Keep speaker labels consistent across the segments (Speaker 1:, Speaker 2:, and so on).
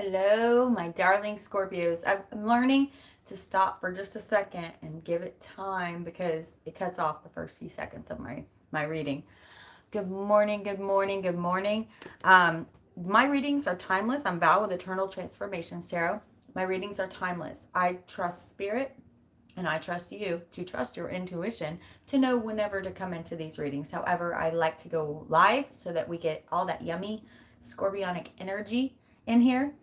Speaker 1: Hello, my darling Scorpios. I'm learning to stop for just a second and give it time because it cuts off the first few seconds of my reading. Good morning, good morning, good morning. My readings are timeless. I'm Val with Eternal Transformations Tarot. My readings are timeless. I trust spirit and I trust you to trust your intuition to know whenever to come into these readings. However, I like to go live so that we get all that yummy scorpionic energy in here.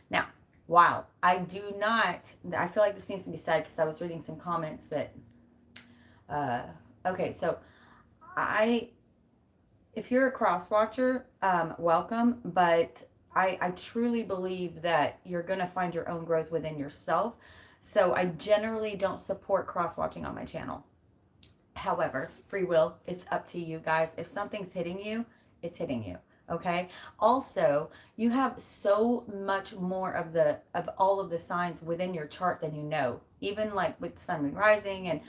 Speaker 1: Now, wow, I feel like this needs to be said because I was reading some comments that, okay, so if you're a cross watcher, welcome, but I truly believe that you're going to find your own growth within yourself. So I generally don't support cross watching on my channel. However, free will, it's up to you guys. If something's hitting you, it's hitting you. Okay. Also, you have so much more of all of the signs within your chart than you know. Even like with the sun, moon, rising, and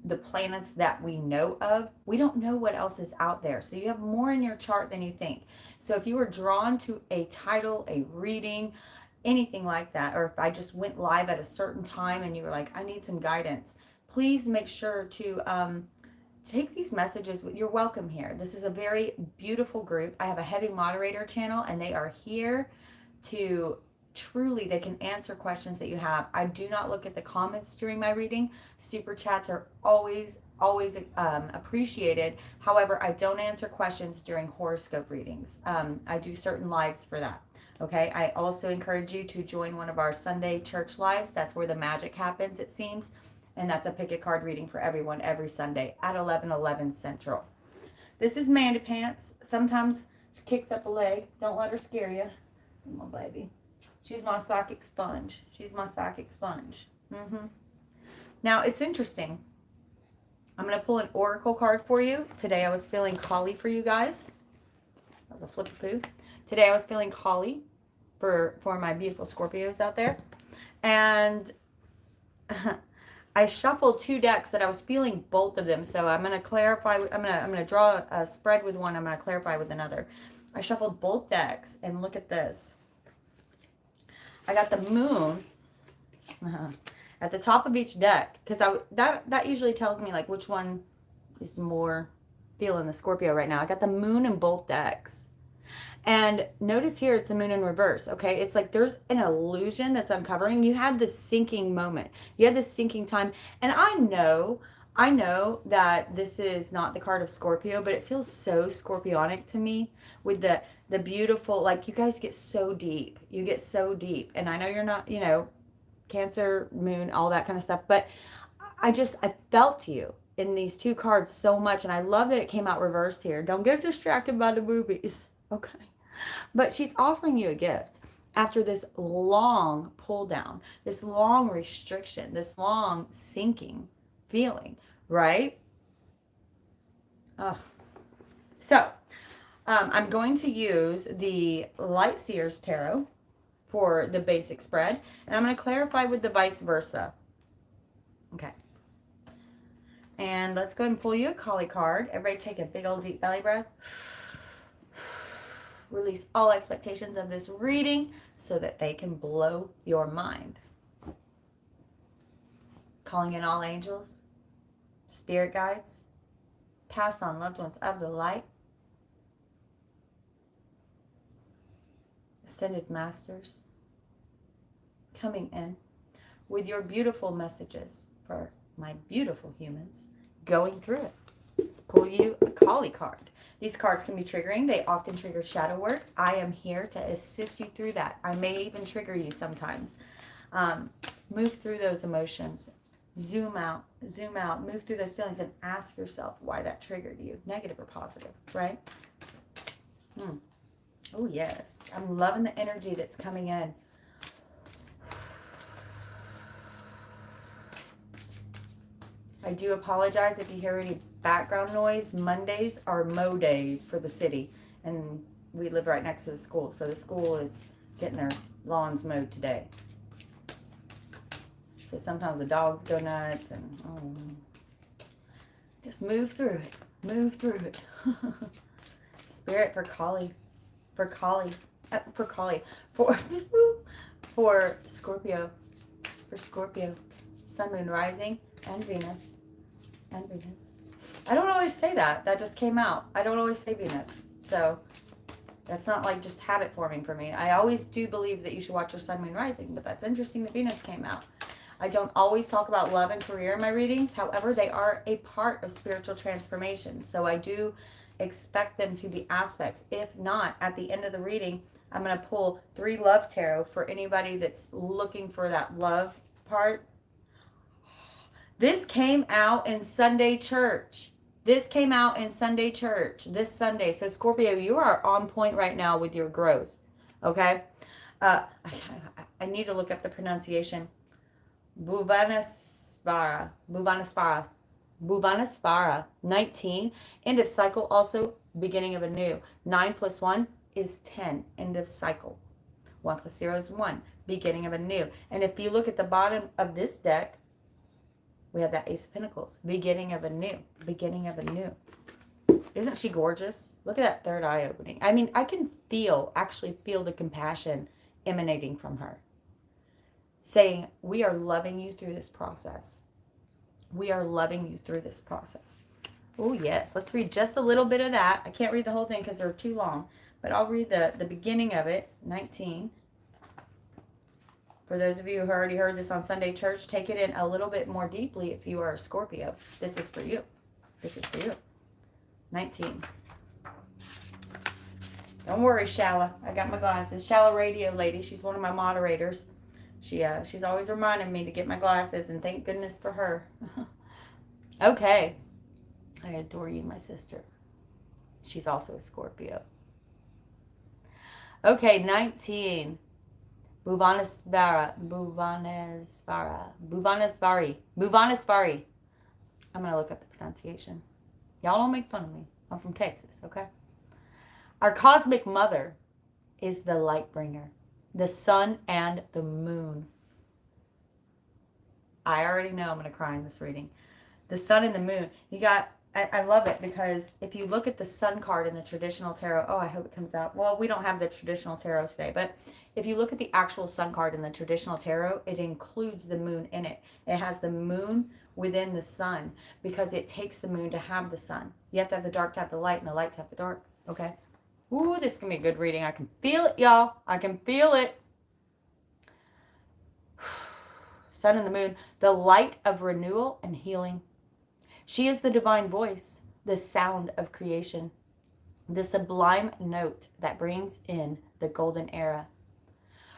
Speaker 1: the planets that we know of, we don't know what else is out there. So you have more in your chart than you think. So if you were drawn to a title, a reading, anything like that, or if I just went live at a certain time and you were like, I need some guidance, please make sure to take these messages. You're welcome here. This is a very beautiful group. I have a heavy moderator channel and they are here to truly, they can answer questions that you have. I do not look at the comments during my reading. Super chats are always appreciated. However, I don't answer questions during horoscope readings. I do certain lives for that. Okay. I also encourage you to join one of our Sunday church lives. That's where the magic happens, it seems. And that's a pick a card reading for everyone every Sunday at 11:11 Central. This is Mandy Pants. Sometimes she kicks up a leg. Don't let her scare you. Come on, baby. She's my psychic sponge. She's my psychic sponge. Now, it's interesting. I'm going to pull an oracle card for you. Today I was feeling collie for you guys. That was a flippy poo. Today I was feeling collie for my beautiful Scorpios out there. And I shuffled two decks that I was feeling both of them. So I'm going to clarify. I'm going to draw a spread with one. I'm going to clarify with another. I shuffled both decks and look at this. I got the moon at the top of each deck because that usually tells me like which one is more feeling the Scorpio right now. I got the moon in both decks. And notice here it's the moon in reverse, okay? It's like there's an illusion that's uncovering. You had this sinking moment. You had this sinking time. And I know that this is not the card of Scorpio, but it feels so Scorpionic to me with the beautiful, like you guys get so deep. You get so deep. And I know you're not, Cancer, moon, all that kind of stuff. But I felt you in these two cards so much. And I love that it came out reversed here. Don't get distracted by the movies, okay? But she's offering you a gift after this long pull down, this long restriction, this long sinking feeling, right? So I'm going to use the Light Seers Tarot for the basic spread, and I'm going to clarify with the vice versa. Okay. And let's go ahead and pull you a collie card. Everybody take a big old deep belly breath. Release all expectations of this reading so that they can blow your mind. Calling in all angels, spirit guides, passed on loved ones of the light, ascended masters, coming in with your beautiful messages for my beautiful humans going through it. Let's pull you a collie card. These cards can be triggering. They often trigger shadow work. I am here to assist you through that. I may even trigger you sometimes. Move through those emotions. Zoom out, move through those feelings and ask yourself why that triggered you, negative or positive, right? Oh, yes. I'm loving the energy that's coming in. I do apologize if you hear any background noise. Mondays are mow days for the city, and we live right next to the school, so the school is getting their lawns mowed today. So sometimes the dogs go nuts, and just move through it. Move through it. Spirit for collie. for Kali, for for Scorpio, for Scorpio, Sun, Moon, Rising, and Venus, and Venus. I don't always say that. That just came out. I don't always say Venus, so that's not like just habit forming for me. I always do believe that you should watch your Sun, Moon, Rising, but that's interesting that Venus came out. I don't always talk about love and career in my readings. However, they are a part of spiritual transformation. So I do expect them to be aspects. If not, at the end of the reading, I'm going to pull 3 love tarot for anybody that's looking for that love part. This came out in Sunday church. This came out in Sunday church this Sunday. So Scorpio, you are on point right now with your growth. Okay? I need to look up the pronunciation. Bhuvanespara, 19, end of cycle, also beginning of a new. 9 plus 1 is 10, end of cycle. 1 plus 0 is 1, beginning of a new. And if you look at the bottom of this deck, we have that Ace of Pentacles, beginning of a new, beginning of a new. Isn't she gorgeous? Look at that third eye opening. I mean, I can actually feel the compassion emanating from her, saying, we are loving you through this process. We are loving you through this process. Oh, yes. Let's read just a little bit of that. I can't read the whole thing because they're too long, but I'll read the beginning of it, 19. For those of you who already heard this on Sunday church, take it in a little bit more deeply if you are a Scorpio. This is for you. This is for you. 19. Don't worry, Shala. I got my glasses. Shala Radio Lady. She's one of my moderators. She's always reminding me to get my glasses, and thank goodness for her. Okay. I adore you, my sister. She's also a Scorpio. Okay, 19. Bhuvanespari. I'm going to look up the pronunciation. Y'all don't make fun of me. I'm from Texas, okay? Our cosmic mother is the light bringer, the sun and the moon. I already know I'm going to cry in this reading. The sun and the moon. I love it because if you look at the sun card in the traditional tarot, I hope it comes out. Well, we don't have the traditional tarot today, but if you look at the actual sun card in the traditional tarot, it includes the moon in it. It has the moon within the sun because it takes the moon to have the sun. You have to have the dark to have the light, and the light to have the dark. Okay? Ooh, this is going to be a good reading. I can feel it, y'all. I can feel it. Sun and the moon, the light of renewal and healing. She is the divine voice, the sound of creation, the sublime note that brings in the golden era.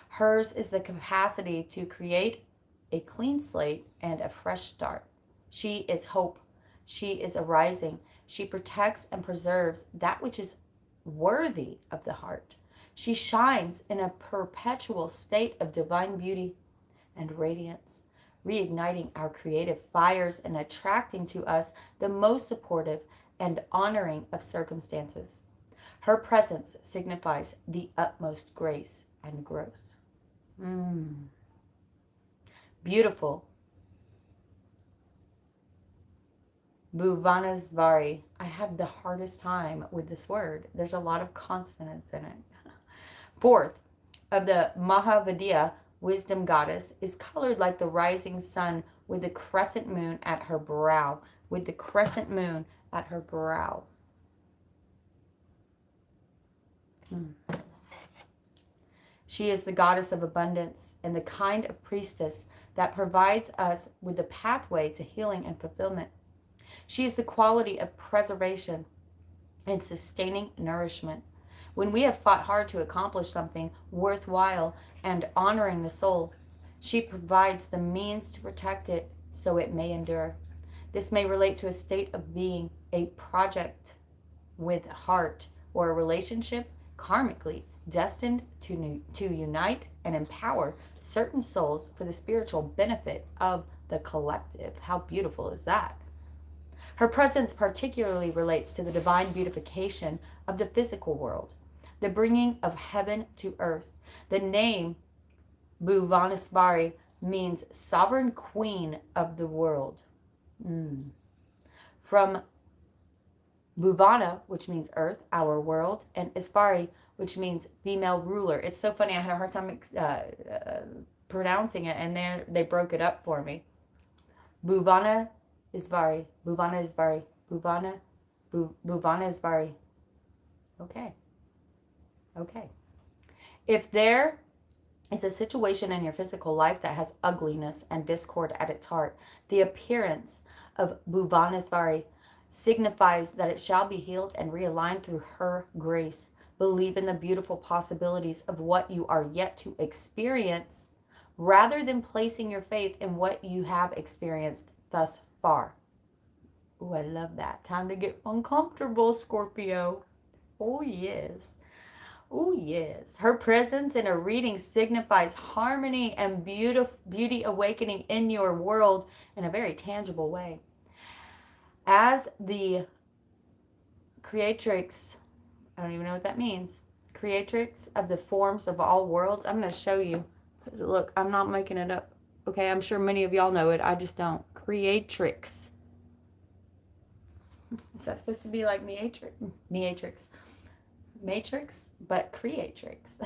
Speaker 1: Hers is the capacity to create a clean slate and a fresh start. She is hope. She is arising. She protects and preserves that which is worthy of the heart. She shines in a perpetual state of divine beauty and radiance, reigniting our creative fires and attracting to us the most supportive and honoring of circumstances. Her presence signifies the utmost grace and growth. Beautiful. Bhuvanespari. I have the hardest time with this word. There's a lot of consonants in it. 4th of the Mahavidya wisdom goddess is colored like the rising sun with the crescent moon at her brow. With the crescent moon at her brow. She is the goddess of abundance and the kind of priestess that provides us with the pathway to healing and fulfillment. She is the quality of preservation and sustaining nourishment. When we have fought hard to accomplish something worthwhile and honoring the soul, she provides the means to protect it so it may endure. This may relate to a state of being, a project with heart, or a relationship karmically destined to unite and empower certain souls for the spiritual benefit of the collective. How beautiful is that? Her presence particularly relates to the divine beautification of the physical world, the bringing of heaven to earth. The name Bhuvanespari means sovereign queen of the world. From Bhuvana, which means earth, our world, and Espari, which means female ruler. It's so funny. I had a hard time pronouncing it, and they broke it up for me. Bhuvana Isvari. Bhuvana Isvari. Bhuvana. Bhuvana Isvari. Okay. Okay. If there is a situation in your physical life that has ugliness and discord at its heart, the appearance of Bhuvanesvari signifies that it shall be healed and realigned through her grace. Believe in the beautiful possibilities of what you are yet to experience rather than placing your faith in what you have experienced thus far. Oh, I love that. Time to get uncomfortable, Scorpio. Oh, yes. Oh, yes. Her presence in a reading signifies harmony and beauty awakening in your world in a very tangible way. As the creatrix, I don't even know what that means, creatrix of the forms of all worlds, I'm going to show you. Look, I'm not making it up. Okay, I'm sure many of y'all know it. I just don't. Creatrix. Is that supposed to be like Matrix? Matrix, but creatrix.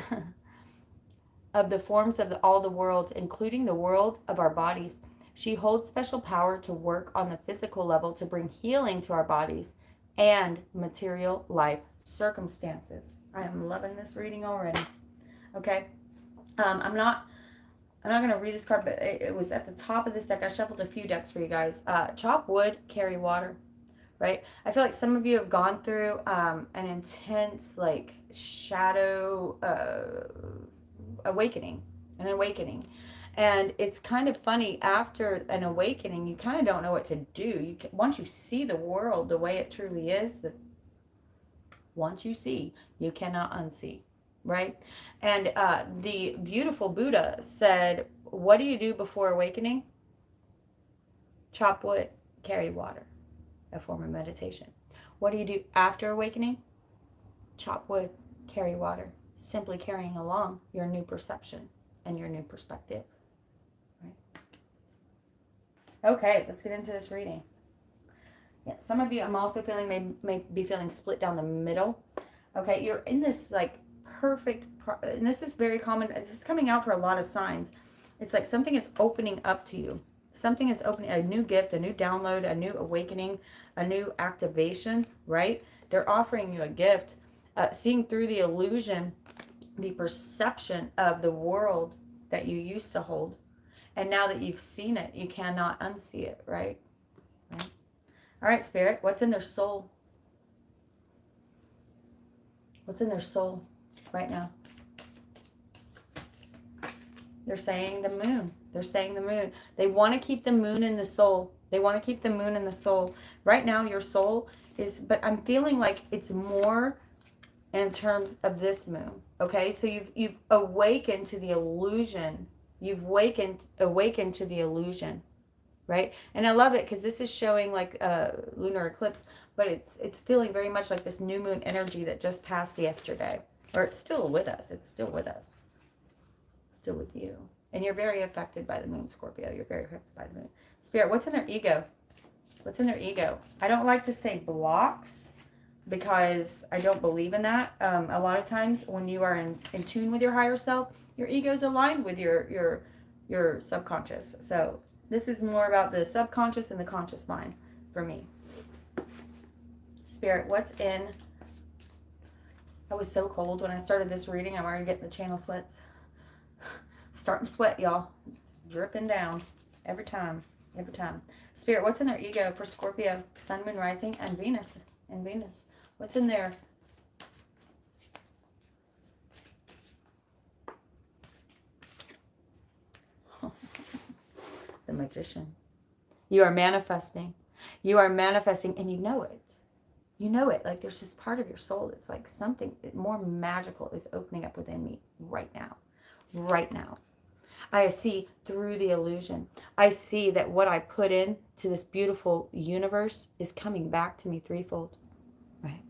Speaker 1: Of the forms of all the worlds, including the world of our bodies. She holds special power to work on the physical level to bring healing to our bodies and material life circumstances. I am loving this reading already. Okay. I'm not going to read this card, but it was at the top of this deck. I shuffled a few decks for you guys. Chop wood, carry water, right? I feel like some of you have gone through an intense, like, shadow awakening. And it's kind of funny, after an awakening, you kind of don't know what to do. Once you see the world the way it truly is, once you see, you cannot unsee, right? And the beautiful Buddha said, what do you do before awakening? Chop wood, carry water, a form of meditation. What do you do after awakening? Chop wood, carry water, simply carrying along your new perception and your new perspective. Okay, let's get into this reading. Yeah, some of you, I'm also feeling, may be feeling split down the middle. Okay, you're in this, like, perfect, and this is very common. This is coming out for a lot of signs. It's like something is opening up to you. Something is opening, a new gift, a new download, a new awakening, a new activation, right? They're offering you a gift. Seeing through the illusion, the perception of the world that you used to hold. And now that you've seen it, you cannot unsee it, right? All right, Spirit, what's in their soul? What's in their soul right now? They're saying the moon. They're saying the moon. They want to keep the moon in the soul. They want to keep the moon in the soul. Right now, your soul is, but I'm feeling like it's more in terms of this moon. Okay, so you've awakened to the illusion. You've awakened to the illusion, right? And I love it because this is showing like a lunar eclipse, but it's feeling very much like this new moon energy that just passed yesterday. Or it's still with us. It's still with us. Still with you. And you're very affected by the moon, Scorpio. You're very affected by the moon. Spirit, what's in their ego? What's in their ego? I don't like to say blocks because I don't believe in that. A lot of times when you are in tune with your higher self, your ego is aligned with your subconscious. So this is more about the subconscious and the conscious mind for me. Spirit, what's in... I was so cold when I started this reading. I'm already getting the channel sweats. Starting to sweat, y'all. It's dripping down every time. Every time. Spirit, what's in their ego for Scorpio, Sun, Moon, Rising, and Venus? And Venus. What's in there? The Magician. You are manifesting. You are manifesting, and you know it. You know it. Like there's this part of your soul that's like something more magical is opening up within me right now. Right now. I see through the illusion. I see that what I put in to this beautiful universe is coming back to me threefold. Right?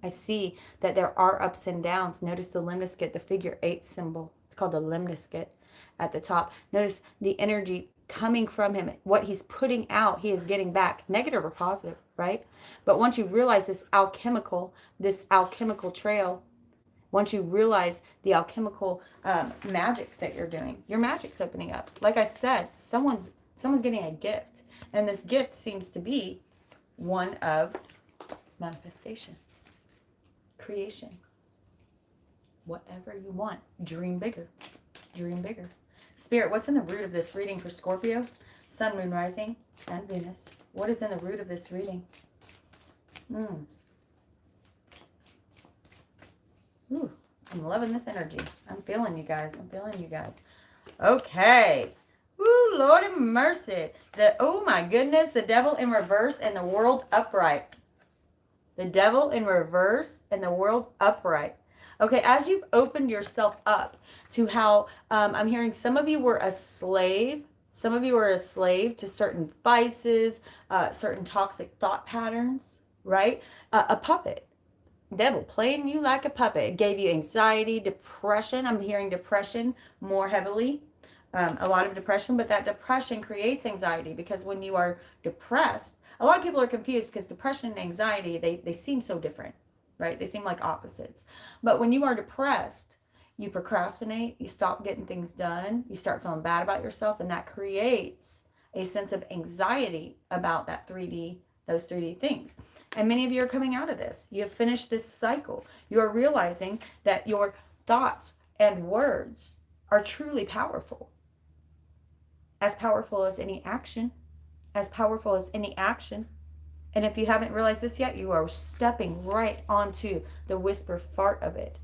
Speaker 1: I see that there are ups and downs. Notice the lemniscate, the figure 8 symbol. It's called the lemniscate at the top. Notice the energy coming from him. What he's putting out, he is getting back, negative or positive, right? But once you realize this alchemical trail, Once you realize the alchemical magic that you're doing, your magic's opening up. Like I said, someone's getting a gift. And this gift seems to be one of manifestation, creation. Whatever you want, dream bigger. Dream bigger. Spirit, what's in the root of this reading for Scorpio? Sun, Moon, Rising, and Venus. What is in the root of this reading? Ooh, I'm loving this energy. I'm feeling you guys. I'm feeling you guys. Okay. Ooh, Lord have mercy. Oh my goodness, the devil in reverse and the world upright. The devil in reverse and the world upright. Okay, as you've opened yourself up to how I'm hearing some of you were a slave. Some of you were a slave to certain vices, certain toxic thought patterns, right? A puppet. Devil playing you like a puppet. It gave you anxiety, depression. I'm hearing depression more heavily. A lot of depression, but that depression creates anxiety because when you are depressed, a lot of people are confused because depression and anxiety, they seem so different, right? They seem like opposites. But when you are depressed, you procrastinate, you stop getting things done, you start feeling bad about yourself, and that creates a sense of anxiety about those 3D things. And many of you are coming out of this. You have finished this cycle. You are realizing that your thoughts and words are truly powerful. As powerful as any action. As powerful as any action. And if you haven't realized this yet, you are stepping right onto the whisper fart of it.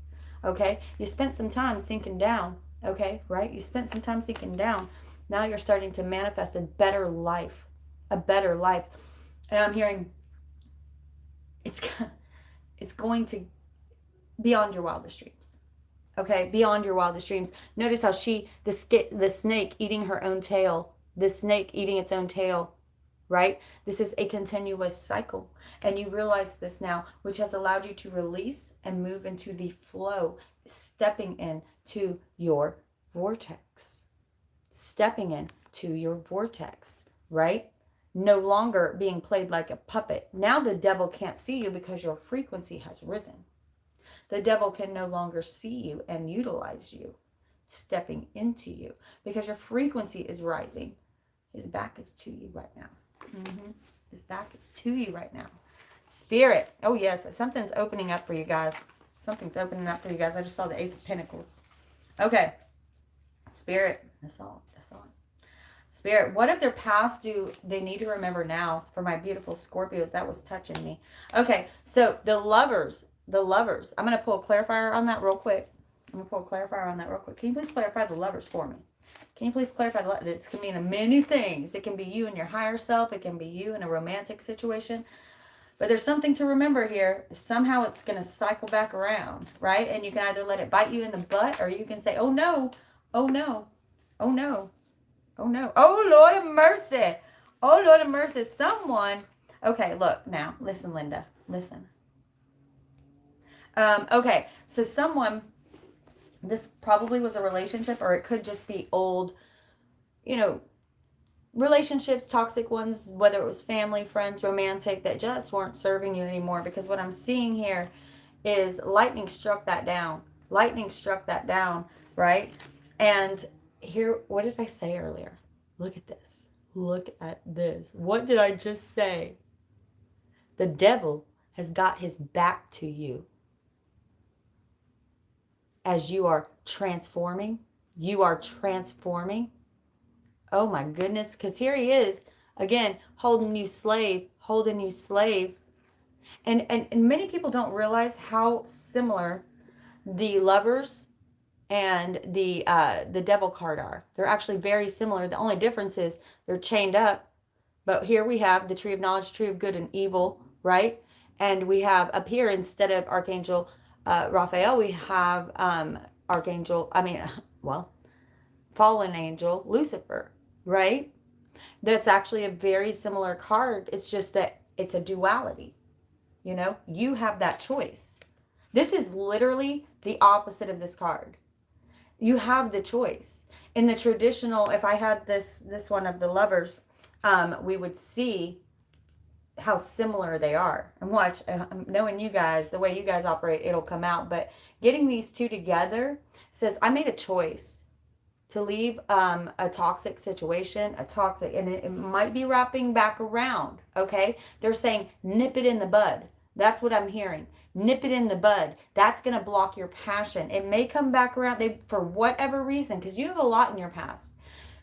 Speaker 1: Okay? You spent some time sinking down. Okay? Right? You spent some time sinking down. Now you're starting to manifest a better life. A better life. And I'm hearing it's going to beyond your wildest dreams. Okay, beyond your wildest dreams. Notice how the snake eating her own tail, the snake eating its own tail, right? This is a continuous cycle. And you realize this now, which has allowed you to release and move into the flow, stepping into your vortex. Stepping into your vortex, right? No longer being played like a puppet. Now the devil can't see you because your frequency has risen. The devil can no longer see you and utilize you, stepping into you, because your frequency is rising. His back is to you right now. His back is to you right now. Spirit. Oh, yes. Something's opening up for you guys. Something's opening up for you guys. I just saw the Ace of Pentacles. Okay. Spirit. That's all. That's all. Spirit, what of their past do they need to remember now? For my beautiful Scorpios, that was touching me. Okay, so the lovers. I'm going to pull a clarifier on that real quick. Can you please clarify the lovers for me? Can you please clarify the lovers? This can mean many things. It can be you and your higher self. It can be you in a romantic situation. But there's something to remember here. Somehow it's going to cycle back around, right? And you can either let it bite you in the butt, or you can say, oh no, oh no, oh no. Oh no. Oh Lord of mercy. Oh Lord of mercy. Someone. Okay, look now. Listen, Linda. Listen. Okay, so someone, this probably was a relationship, or it could just be old, relationships, toxic ones, whether it was family, friends, romantic, that just weren't serving you anymore. Because what I'm seeing here is lightning struck that down. Lightning struck that down, right? And here, what did I say earlier? Look at this. Look at this. What did I just say? The devil has got his back to you. As you are transforming. You are transforming. Oh my goodness. Because here he is. Again, holding you slave. Holding you slave. And many people don't realize how similar the lovers and the devil card are. They're actually very similar. The only difference is they're chained up. But here we have the tree of knowledge, tree of good and evil, right? And we have up here, instead of Archangel Raphael, we have fallen angel Lucifer, right? That's actually a very similar card. It's just that it's a duality. You have that choice. This is literally the opposite of this card. You have the choice. In the traditional, if I had this one of the lovers, we would see how similar they are. And watch, knowing you guys, the way you guys operate, it'll come out. But getting these two together says, I made a choice to leave a toxic situation, and it might be wrapping back around, okay? They're saying, nip it in the bud. That's what I'm hearing. Nip it in the bud. That's going to block your passion. It may come back around for whatever reason, because you have a lot in your past.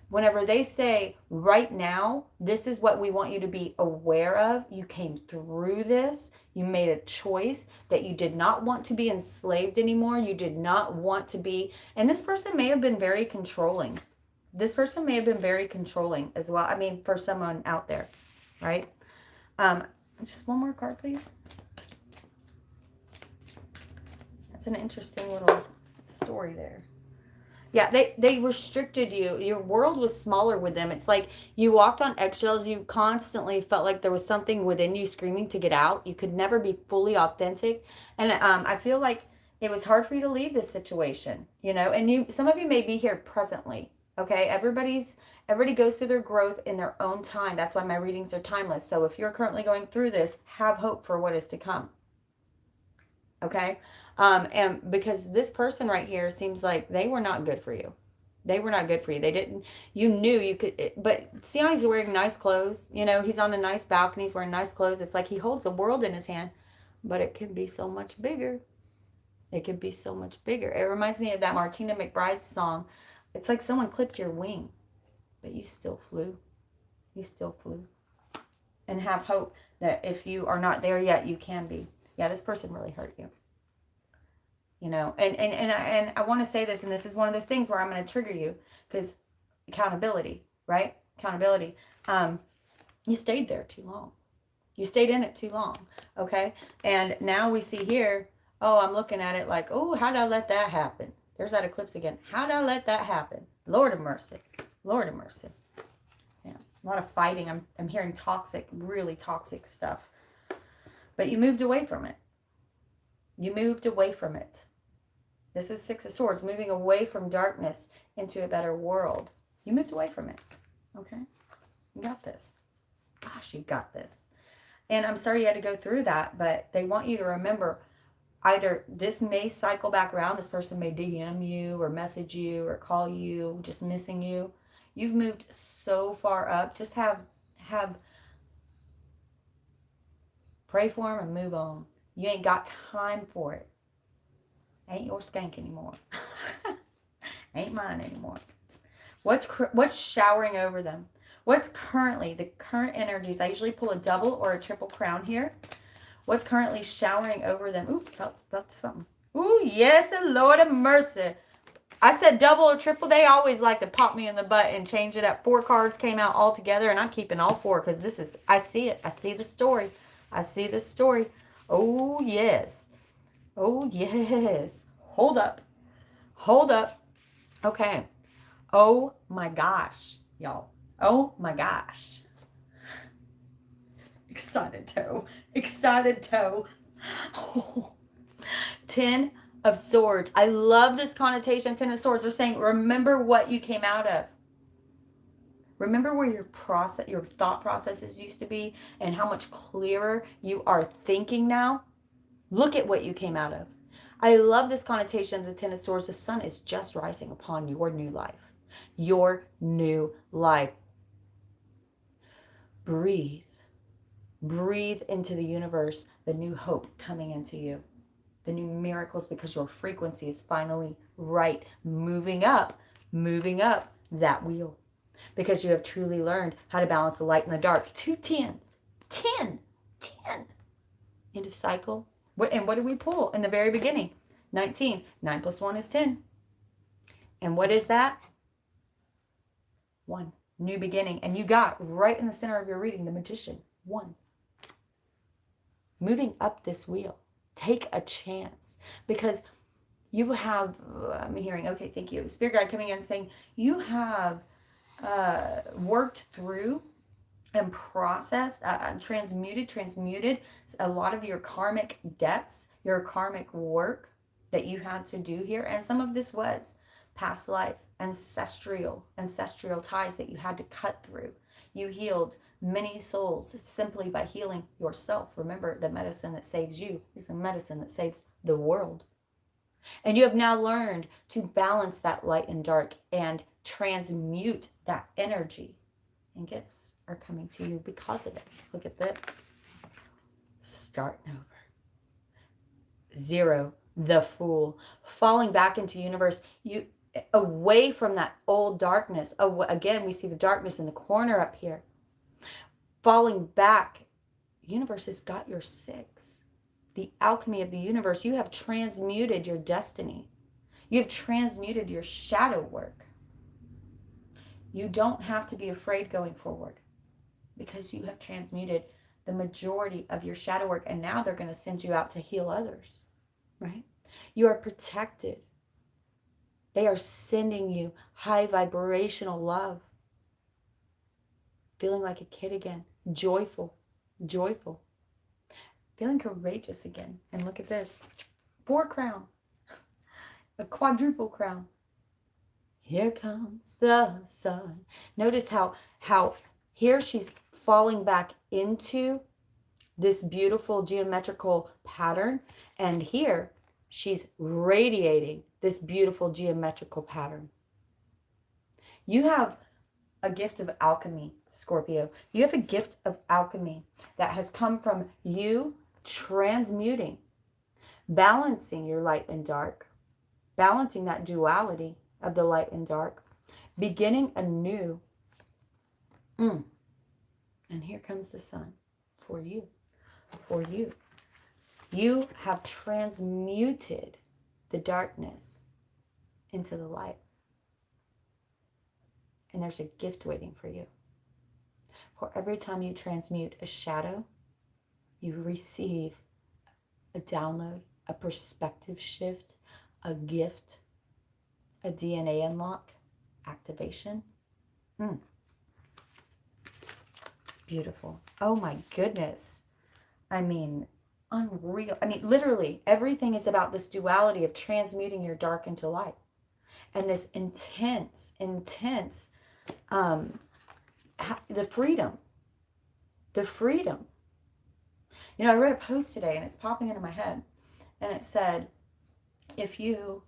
Speaker 1: Whenever they say, right now, this is what we want you to be aware of, you came through this, you made a choice that you did not want to be enslaved anymore, you did not want to be, and this person may have been very controlling. This person may have been very controlling as well. I mean, for someone out there, right? Just one more card, please. That's an interesting little story there. Yeah, they restricted you. Your world was smaller with them. It's like you walked on eggshells. You constantly felt like there was something within you screaming to get out. You could never be fully authentic. And I feel like it was hard for you to leave this situation, and some of you may be here presently. Okay, everybody goes through their growth in their own time. That's why my readings are timeless. So if you're currently going through this, have hope for what is to come. Okay? And because this person right here seems like they were not good for you. They were not good for you. You knew you could, but see how he's wearing nice clothes? He's on a nice balcony, he's wearing nice clothes. It's like he holds the world in his hand, but it can be so much bigger. It could be so much bigger. It reminds me of that Martina McBride song. It's like someone clipped your wing, but you still flew. You still flew. And have hope that if you are not there yet, you can be. Yeah, this person really hurt you. And I want to say this, and this is one of those things where I'm going to trigger you, because accountability, right? Accountability. You stayed there too long. You stayed in it too long, okay? And now we see here, I'm looking at it like, how did I let that happen? There's that eclipse again. How did I let that happen? Lord of mercy. Lord of mercy. Yeah, a lot of fighting. I'm hearing toxic, really toxic stuff. But you moved away from it. You moved away from it. This is Six of Swords, moving away from darkness into a better world. You moved away from it. Okay? You got this. Gosh, you got this. And I'm sorry you had to go through that, but they want you to remember, either this may cycle back around. This person may DM you or message you or call you, just missing you. You've moved so far up. Just have pray for them and move on. You ain't got time for it. Ain't your skank anymore. Ain't mine anymore. What's showering over them? What's currently the current energies? I usually pull a double or a triple crown here. What's currently showering over them? Ooh, felt something. Ooh, yes, and Lord of mercy. I said double or triple. They always like to pop me in the butt and change it up. 4 cards came out all together, and I'm keeping all 4 because I see it. I see the story. I see the story. Oh, yes. Oh, yes. Hold up. Hold up. Okay. Oh, my gosh, y'all. Oh, my gosh. Excited toe. Excited toe. Oh. 10 of Swords. I love this connotation. 10 of Swords. They're saying, remember what you came out of. Remember where your thought processes used to be and how much clearer you are thinking now. Look at what you came out of. I love this connotation of the 10 of Swords. The sun is just rising upon your new life. Your new life. Breathe. Breathe into the universe the new hope coming into you. The new miracles, because your frequency is finally right. Moving up that wheel. Because you have truly learned how to balance the light and the dark. 2 10s. 10. End of cycle. And what did we pull in the very beginning? 19. 9 plus 1 is 10. And what is that? 1. New beginning. And you got right in the center of your reading, the Magician. 1. Moving up this wheel. Take a chance. Because you have, I'm hearing, okay, thank you. Spirit guide coming in saying, you have worked through and processed, transmuted a lot of your karmic debts, your karmic work that you had to do here. And some of this was past life, ancestral ties that you had to cut through. You healed many souls simply by healing yourself. Remember, the medicine that saves you is the medicine that saves the world. And you have now learned to balance that light and dark and transmute that energy. And gifts are coming to you because of it. Look at this. Starting over. 0, the Fool. Falling back into universe. You away from that old darkness. Again, we see the darkness in the corner up here. Falling back. Universe has got your 6. The alchemy of the universe. You have transmuted your destiny. You have transmuted your shadow work. You don't have to be afraid going forward because you have transmuted the majority of your shadow work, and now they're going to send you out to heal others, right? You are protected. They are sending you high vibrational love. Feeling like a kid again. Joyful. Joyful. Feeling courageous again. And look at this. 4 crown. A quadruple crown. Here comes the sun. Notice how here she's falling back into this beautiful geometrical pattern. And here she's radiating this beautiful geometrical pattern. You have a gift of alchemy, Scorpio. You have a gift of alchemy that has come from you transmuting, balancing your light and dark, balancing that duality of the light and dark, beginning anew. And here comes the sun for you, for you. You have transmuted the darkness into the light. And there's a gift waiting for you. For every time you transmute a shadow, you receive a download, a perspective shift, a gift, a DNA unlock, activation. Beautiful. Oh my goodness. I mean, unreal. I mean, literally, everything is about this duality of transmuting your dark into light. And this intense, the freedom. You know, I read a post today and it's popping into my head. And it said, if you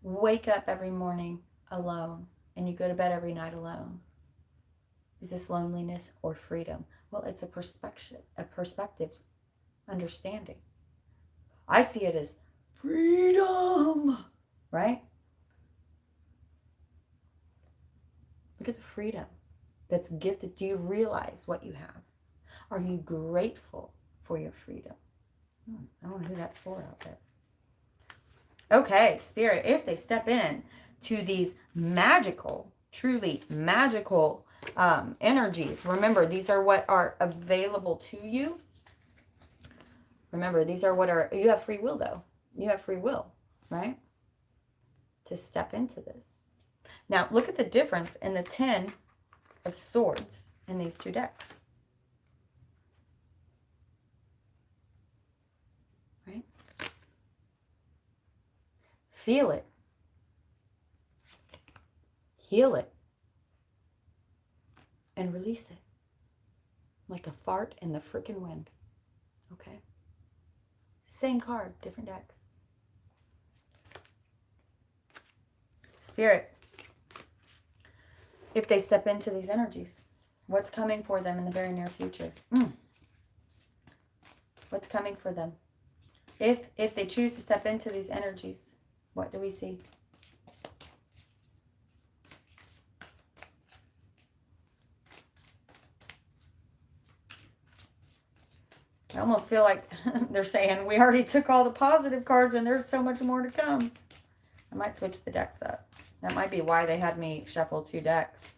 Speaker 1: wake up every morning alone and you go to bed every night alone, is this loneliness or freedom? Well, it's a perspective understanding. I see it as freedom, right? Look at the freedom that's gifted. Do you realize what you have? Are you grateful for your freedom? I don't know who that's for out there. Okay, Spirit, if they step in to these magical, truly magical energies, remember, these are what are available to you. Remember, these are what are, you have free will though. You have free will, right? To step into this. Now, look at the difference in the 10 of Swords in these 2 decks. Right? Feel it. Heal it. And release it. Like a fart in the freaking wind. Okay? Same card, different decks. Spirit, if they step into these energies, what's coming for them in the very near future? What's coming for them? If they choose to step into these energies, what do we see? I almost feel like they're saying, we already took all the positive cards and there's so much more to come. I might switch the decks up. That might be why they had me shuffle 2 decks.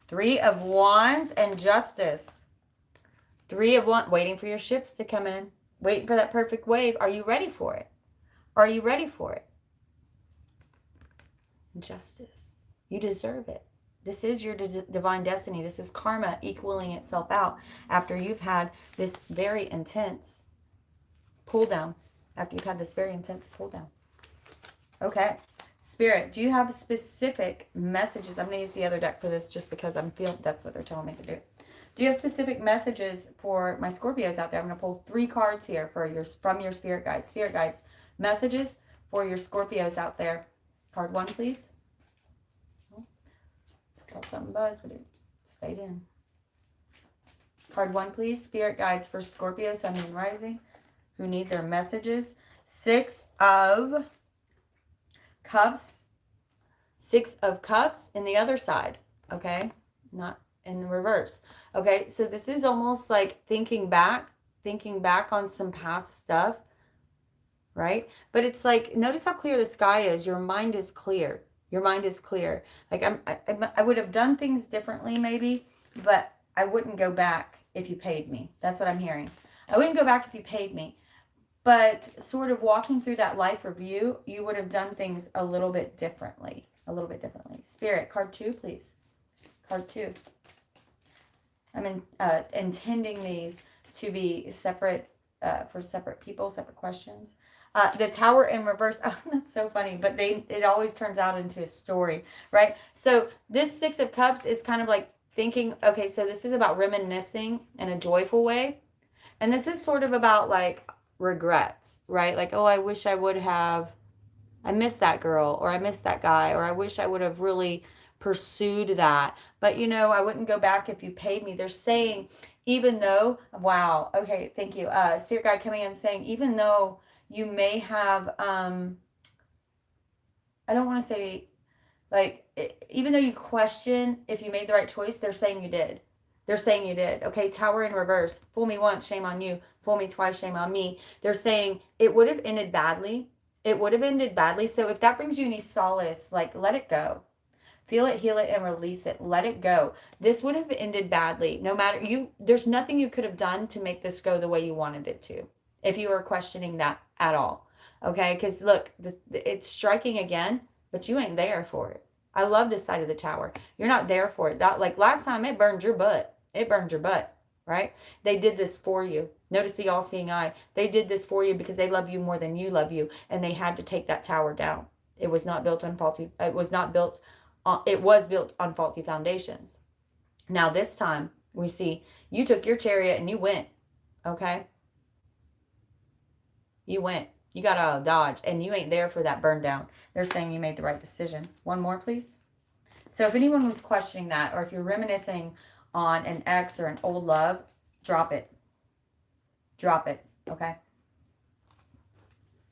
Speaker 1: 3 of Wands and Justice. 3 of Wands, waiting for your ships to come in. Waiting for that perfect wave. Are you ready for it? Are you ready for it? Justice. You deserve it. This is your divine destiny. This is karma equaling itself out after you've had this very intense pull down. After you've had this very intense pull down. Okay. Spirit, do you have specific messages? I'm going to use the other deck for this just because I'm feeling that's what they're telling me to do. Do you have specific messages for my Scorpios out there? I'm going to pull 3 cards here for your from your spirit guides. Spirit guides, messages for your Scorpios out there. Card 1, please. Oh, felt something buzz, but it stayed in. Card 1, please. Spirit guides for Scorpio, Sun, Moon, Rising, who need their messages. 6 of Cups. 6 of Cups in the other side. Okay? Not in reverse. Okay? So this is almost like thinking back on some past stuff. Right? But it's like, notice how clear the sky is. Your mind is clear. Your mind is clear. Like I would have done things differently maybe, but I wouldn't go back if you paid me. That's what I'm hearing. I wouldn't go back if you paid me. But sort of walking through that life review, you would have done things a little bit differently. A little bit differently. Spirit, card 2, please. Card 2. I'm intending these to be separate, for separate people, separate questions. The Tower in reverse. Oh, that's so funny. But it always turns out into a story, right? So this 6 of Cups is kind of like thinking, okay, so this is about reminiscing in a joyful way. And this is sort of about like regrets, right? Like, oh, I wish I would have, I missed that girl, or I missed that guy, or I wish I would have really pursued that. But, you know, I wouldn't go back if you paid me. They're saying, even though, wow, okay, thank you. Spirit guide coming in saying, even though you may have, I don't want to say, like, even though you question if you made the right choice, they're saying you did. They're saying you did. Okay, Tower in reverse. Fool me once, shame on you. Fool me twice, shame on me. They're saying it would have ended badly. It would have ended badly. So if that brings you any solace, like, let it go. Feel it, heal it, and release it. Let it go. This would have ended badly. No matter there's nothing you could have done to make this go the way you wanted it to, if you were questioning that at all. Okay, because look, it's striking again, but you ain't there for it. I love this side of the Tower. You're not there for it. That, like last time, it burned your butt. It burned your butt, right? They did this for you. Notice the all-seeing eye. They did this for you because they love you more than you love you, and they had to take that tower down. It was not built on faulty. It was built on faulty foundations. Now this time we see you took your chariot and you went. Okay, you went. You got out of Dodge, and you ain't there for that burn down. They're saying you made the right decision. One more, please. So if anyone was questioning that, or if you're reminiscing on an ex or an old love, drop it. Drop it, okay?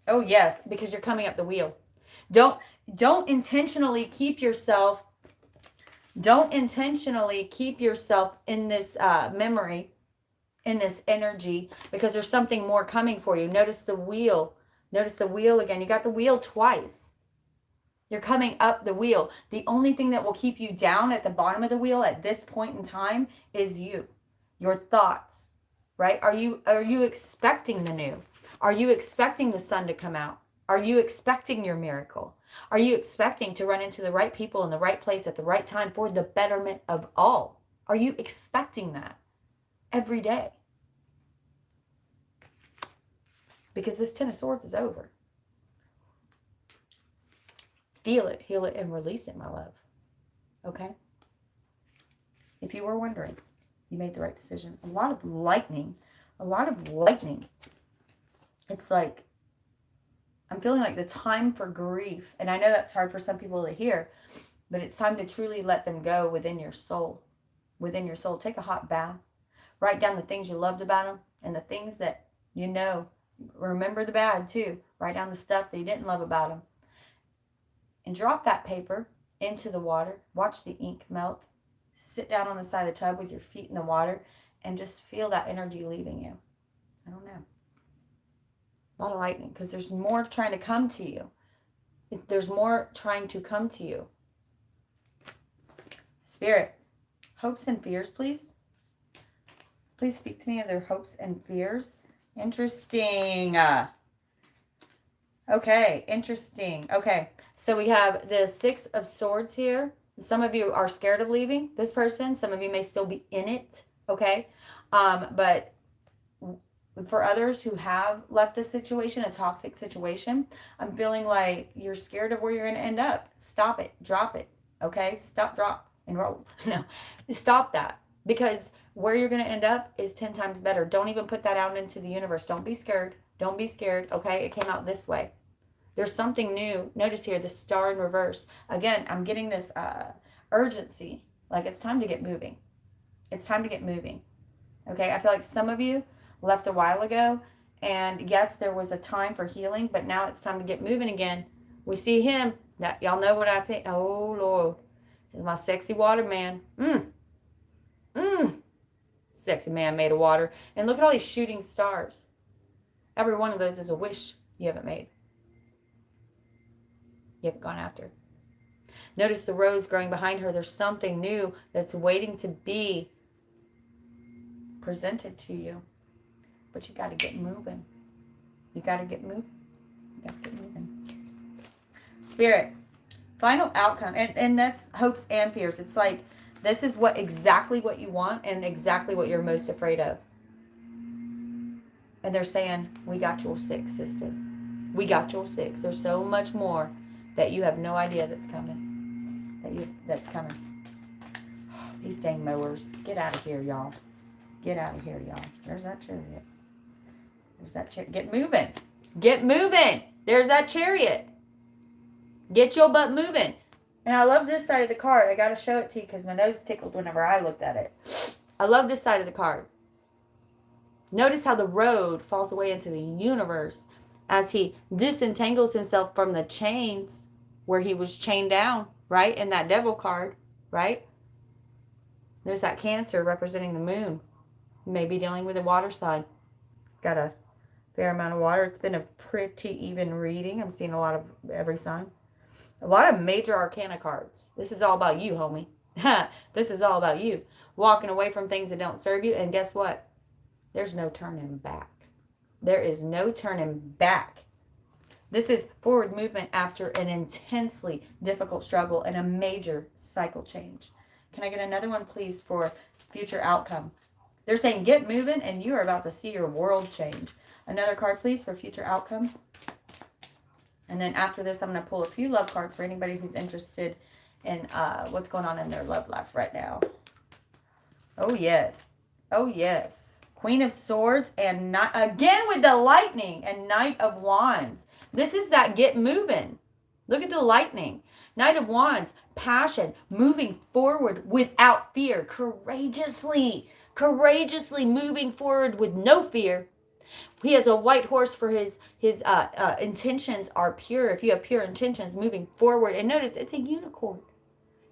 Speaker 1: Oh, yes, because you're coming up the wheel. Don't intentionally keep yourself, in this memory, in this energy, because there's something more coming for you. Notice the wheel. Notice the wheel again. You got the wheel twice. You're coming up the wheel. The only thing that will keep you down at the bottom of the wheel at this point in time is you, your thoughts, right? Are you expecting the new? Are you expecting the sun to come out? Are you expecting your miracle? Are you expecting to run into the right people in the right place at the right time for the betterment of all? Are you expecting that every day? Because this 10 of Swords is over. Feel it, heal it, and release it, my love. Okay? If you were wondering, you made the right decision. A lot of lightning. It's like, I'm feeling like the time for grief. And I know that's hard for some people to hear, but it's time to truly let them go within your soul. Within your soul. Take a hot bath. Write down the things you loved about them and the things that you know. Remember the bad too. Write down the stuff that you didn't love about them. And drop that paper into the water. Watch the ink melt. Sit down on the side of the tub with your feet in the water and just feel that energy leaving you. I don't know. A lot of lightning, because there's more trying to come to you. There's more trying to come to you. Spirit, hopes and fears, please. Please speak to me of their hopes and fears. Interesting. Okay, interesting. Okay, so we have the 6 of Swords here. Some of you are scared of leaving this person. Some of you may still be in it, okay? But For others who have left a situation, a toxic situation, I'm feeling like you're scared of where you're going to end up. Stop it. Drop it. Okay? Stop, drop, and roll. No. Stop that. Because where you're going to end up is 10 times better. Don't even put that out into the universe. Don't be scared. Don't be scared. Okay? It came out this way. There's something new. Notice here, the star in reverse. Again, I'm getting this urgency. Like it's time to get moving. It's time to get moving. Okay? I feel like some of you left a while ago, and yes, there was a time for healing, but now it's time to get moving again. We see him. Now, y'all know what I think. Oh Lord, he's my sexy water man. Sexy man made of water. And look at all these shooting stars. Every one of those is a wish you haven't made. You haven't gone after. Notice the rose growing behind her. There's something new that's waiting to be presented to you. But you got to get moving. You got to get moving. You got to get moving. Spirit, final outcome. And that's hopes and fears. It's like this is exactly what you want and exactly what you're most afraid of. And they're saying, we got your six, sister. We got your six. There's so much more that you have no idea that's coming. That's coming. Oh, these dang mowers. Get out of here, y'all. Get out of here, y'all. There's that chariot. There's that chariot. Get moving. Get moving. There's that chariot. Get your butt moving. And I love this side of the card. I got to show it to you because my nose tickled whenever I looked at it. I love this side of the card. Notice how the road falls away into the universe as he disentangles himself from the chains where he was chained down, right? In that devil card, right? There's that Cancer representing the moon. You may be dealing with a water sign. Got a fair amount of water. It's been a pretty even reading. I'm seeing a lot of every sign. A lot of major arcana cards. This is all about you, homie. This is all about you. Walking away from things that don't serve you. And guess what? There's no turning back. There is no turning back. This is forward movement after an intensely difficult struggle and a major cycle change. Can I get another one, please, for future outcome? They're saying get moving and you are about to see your world change. Another card, please, for future outcome. And then after this, I'm going to pull a few love cards for anybody who's interested in what's going on in their love life right now. Oh, yes. Oh, yes. Queen of Swords and again with the lightning and Knight of Wands. This is that get moving. Look at the lightning. Knight of Wands, passion, moving forward without fear, courageously moving forward with no fear. He has a white horse for his intentions are pure. If you have pure intentions, moving forward. And notice, it's a unicorn.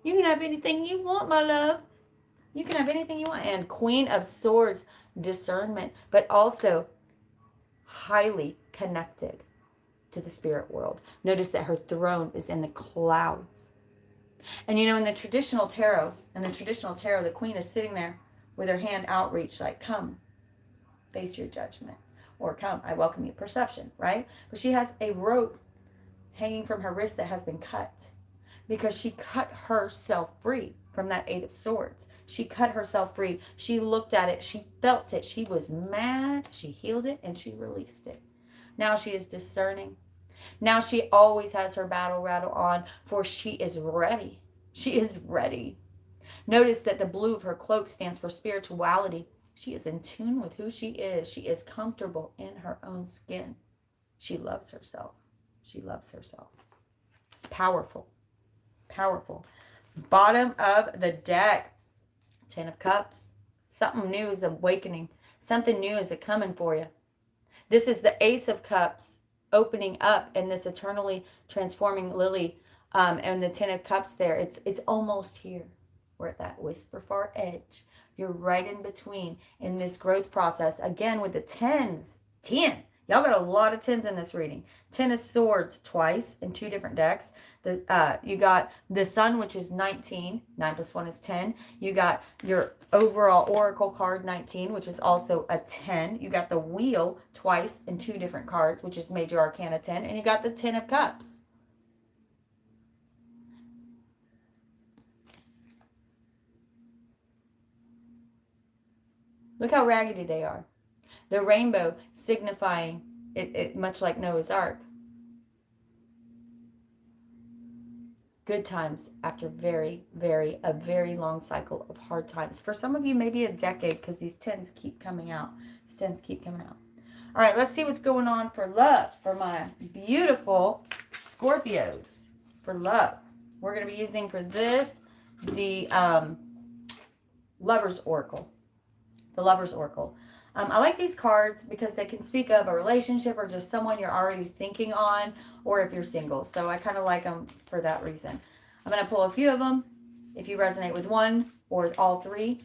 Speaker 1: You can have anything you want, my love. You can have anything you want. And Queen of Swords, discernment, but also highly connected to the spirit world. Notice that her throne is in the clouds. And you know, in the traditional tarot, the queen is sitting there with her hand outreached like, come, face your judgment. Or come, I welcome you. Perception, right? But she has a rope hanging from her wrist that has been cut because she cut herself free from that Eight of Swords. She cut herself free. She looked at it. She felt it. She was mad. She healed it and she released it. Now she is discerning. Now she always has her battle rattle on, for she is ready. She is ready. Notice that the blue of her cloak stands for spirituality. She is in tune with who she is. She is comfortable in her own skin. She loves herself. She loves herself. Powerful. Powerful. Bottom of the deck. 10 of Cups. Something new is awakening. Something new is coming for you. This is the Ace of Cups opening up in this eternally transforming lily. And the 10 of Cups there. It's almost here. We're at that whisper far edge. You're right in between in this growth process. Again, with the 10s. 10. Y'all got a lot of 10s in this reading. 10 of Swords twice in two different decks. You got the Sun, which is 19. 9 plus 1 is 10. You got your overall Oracle card, 19, which is also a 10. You got the Wheel twice in two different cards, which is Major Arcana 10. And you got the 10 of Cups. Look how raggedy they are. The rainbow signifying it much like Noah's Ark. Good times after a very long cycle of hard times. For some of you, maybe a decade, because these tens keep coming out. These tens keep coming out. All right, let's see what's going on for love for my beautiful Scorpios. For love, we're going to be using for this the Lover's Oracle. The Lover's Oracle. I like these cards because they can speak of a relationship or just someone you're already thinking on, or if you're single. So I kind of like them for that reason. I'm going to pull a few of them. If you resonate with one or all three,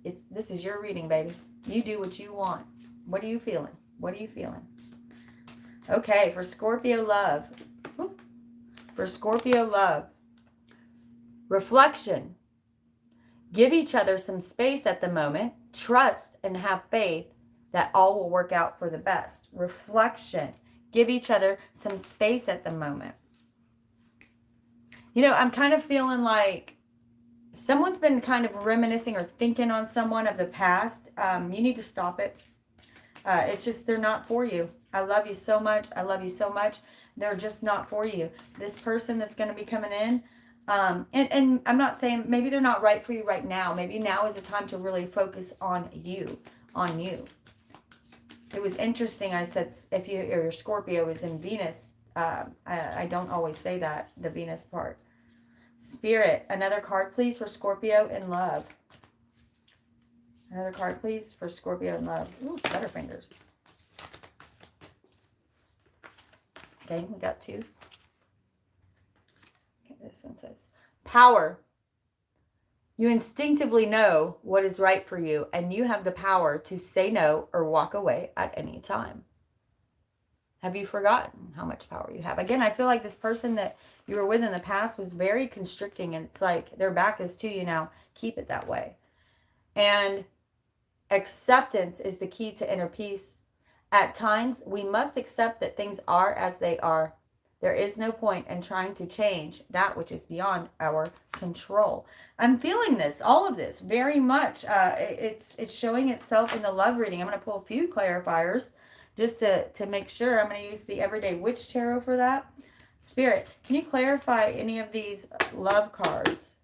Speaker 1: this is your reading, baby. You do what you want. What are you feeling? What are you feeling? Okay, for Scorpio love. For Scorpio love. Reflection. Give each other some space at the moment. Trust and have faith that all will work out for the best. Reflection. Give each other some space at the moment. You know, I'm kind of feeling like someone's been kind of reminiscing or thinking on someone of the past. You need to stop it. It's just they're not for you. I love you so much. I love you so much. They're just not for you. This person that's going to be coming in, and I'm not saying maybe they're not right for you right now. Maybe now is the time to really focus on you, on you. It was interesting. I said if your Scorpio is in Venus, I don't always say that, the Venus part. Spirit, another card, please, for Scorpio in love. Another card, please, for Scorpio in love. Ooh, Butterfingers. Okay, we got two. Okay, this one says, power. You instinctively know what is right for you, and you have the power to say no or walk away at any time. Have you forgotten how much power you have? Again, I feel like this person that you were with in the past was very constricting, and it's like their back is to you now. Keep it that way. And acceptance is the key to inner peace. At times, we must accept that things are as they are. There is no point in trying to change that which is beyond our control. I'm feeling this, all of this, very much. It's showing itself in the love reading. I'm going to pull a few clarifiers just to make sure. I'm going to use the Everyday Witch Tarot for that. Spirit, can you clarify any of these love cards?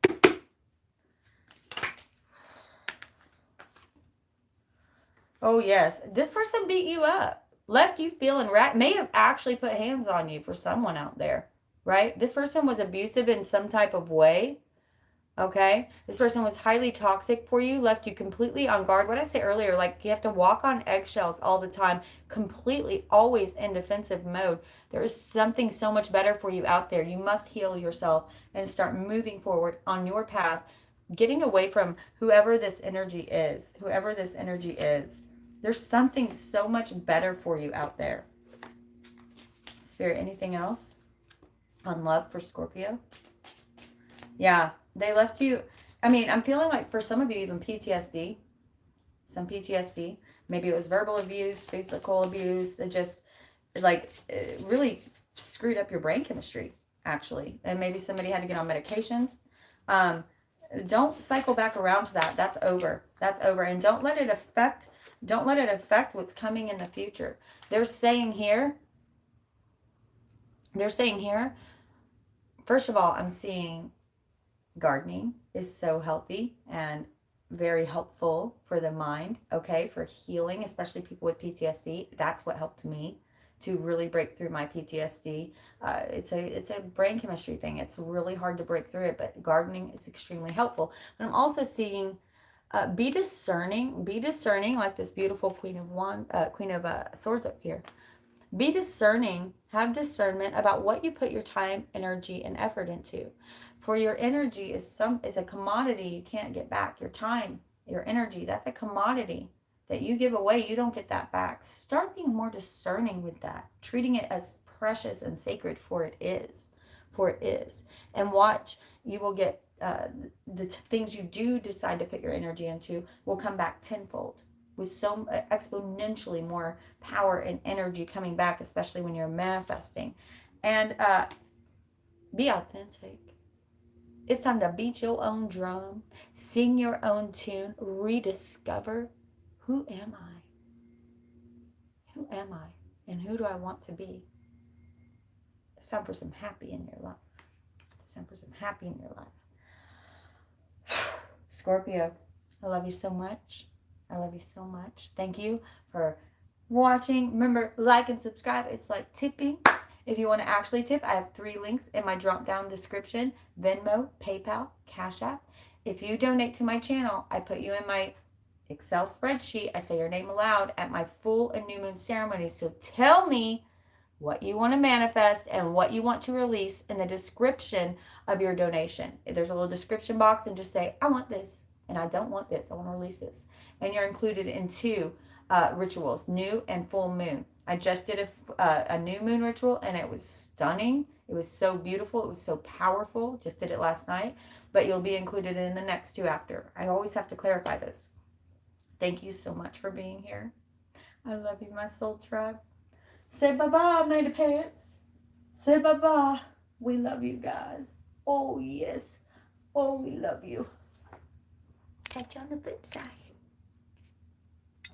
Speaker 1: Oh, yes. This person beat you up. Left you feeling may have actually put hands on you for someone out there, right? This person was abusive in some type of way, okay? This person was highly toxic for you, left you completely on guard. What I said earlier, like you have to walk on eggshells all the time, completely always in defensive mode. There is something so much better for you out there. You must heal yourself and start moving forward on your path, getting away from whoever this energy is, There's something so much better for you out there. Spirit, anything else on love for Scorpio? Yeah, they left you. I mean, I'm feeling like for some of you, even PTSD. Some PTSD. Maybe it was verbal abuse, physical abuse. It just, like, it really screwed up your brain chemistry, actually. And maybe somebody had to get on medications. Don't cycle back around to that. That's over. That's over. And don't let it affect what's coming in the future. They're saying here, first of all, I'm seeing gardening is so healthy and very helpful for the mind, okay, for healing, especially people with PTSD. That's what helped me to really break through my PTSD. It's a brain chemistry thing. It's really hard to break through it, but gardening is extremely helpful. But I'm also seeing be discerning, like this beautiful Queen of Swords up here. Be discerning, have discernment about what you put your time, energy, and effort into. For your energy is a commodity you can't get back. Your time, your energy, that's a commodity that you give away. You don't get that back. Start being more discerning with that, treating it as precious and sacred for it is. And watch, you will get the things you do decide to put your energy into will come back tenfold with so exponentially more power and energy coming back, especially when you're manifesting. And be authentic. It's time to beat your own drum, sing your own tune, rediscover who am I? Who am I? And who do I want to be? It's time for some happy in your life. It's time for some happy in your life. Scorpio, I love you so much. I love you so much. Thank you for watching. Remember, like and subscribe. It's like tipping. If you want to actually tip, I have 3 links in my drop down description: Venmo, PayPal, Cash App. If you donate to my channel, I put you in my Excel spreadsheet. I say your name aloud at my full and new moon ceremonies. So tell me what you want to manifest and what you want to release in the description of your donation. There's a little description box, and just say, I want this, and I don't want this. I want to release this. And you're included in 2 rituals, new and full moon. I just did a new moon ritual, and it was stunning. It was so beautiful. It was so powerful. Just did it last night. But you'll be included in the next 2 after. I always have to clarify this. Thank you so much for being here. I love you, my soul tribe. Say bye-bye, Nader Pants. Say bye-bye. We love you guys. Oh, yes. Oh, we love you. Catch you on the flip side.